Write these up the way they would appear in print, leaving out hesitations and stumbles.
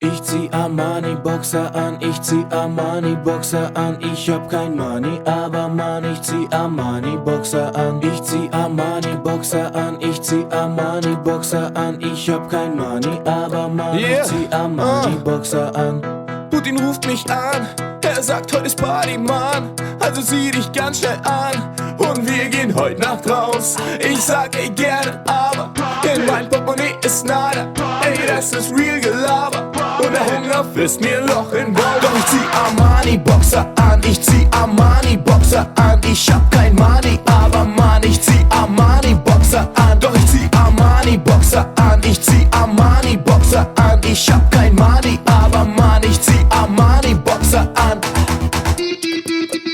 Ich zieh Armani Boxer an, ich zieh Armani Boxer an. Ich hab kein Money, aber Mann, ich zieh Armani Boxer an. Ich zieh Armani Boxer an, ich zieh Armani Boxer an. Ich hab kein Money, aber Mann, ich zieh Armani Boxer an. Putin ruft mich an, er sagt, heute ist Party, Mann. Also zieh dich ganz schnell an und wir gehen heute Nacht raus. Ich sag, ey, gerne, aber in mein Portemonnaie ist nada. Ey, das ist real Gelaber und der Hunger frisst mir ein Loch in Bauch. Doch ich zieh Armani Boxer an, ich zieh Armani Boxer an. Ich hab kein Money, aber Mann, ich zieh Armani Boxer an. Doch ich zieh Armani Boxer an, ich zieh Armani Boxer an. Ich hab kein Money, aber Mann, ich zieh Armani Boxer an.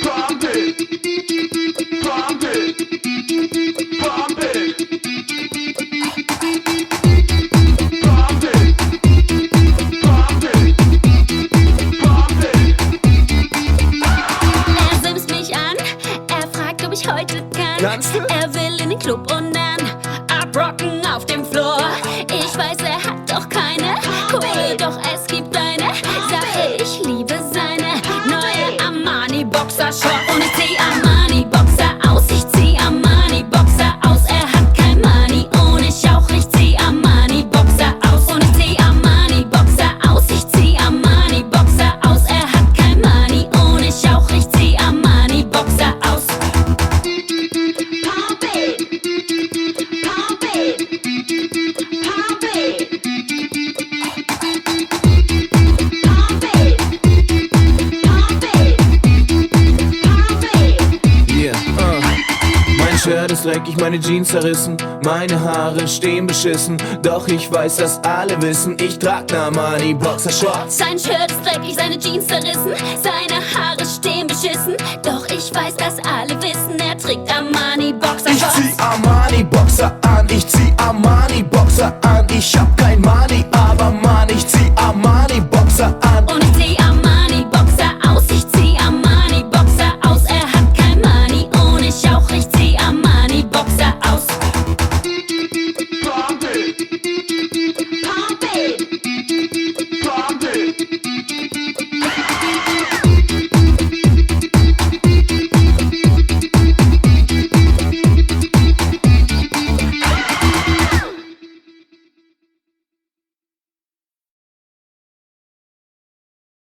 Pump it, pump it, pump it. Pump it, pump it, pump it. Er simst mich an, er fragt, ob ich heute kann. Kannst du? Er will in den Club und dann abrocken auf dem Floor. Ich weiß, er hat doch keine Kohle, doch es gibt eine Sache, ich liebe seine neue Armani Boxer Short. Und ich zieh Armani Boxer aus, ich zieh Armani Boxer aus. Er hat kein Money und ich auch, ich zieh Armani Boxer aus. Und ich zieh Armani Boxer aus, ich zieh Armani Boxer aus. Er hat kein Money und ich auch, ich zieh Armani Boxer aus. Pump it, pump it, pump it. Pump it, pump it, pump it. Yeah, Mein Shirt ist dreckig, meine Jeans zerrissen, meine Haare stehen beschissen. Doch ich weiß, dass alle wissen, ich trag ne Armani Boxer Shorts. Sein Shirt ist dreckig, seine Jeans zerrissen, seine Haare stehen beschissen. Doch ich weiß, dass alle wissen, er trägt Armani Boxer Ich Shorts. zieh Armani Boxer an, ich zieh Armani Boxer an. Ich hab kein Money,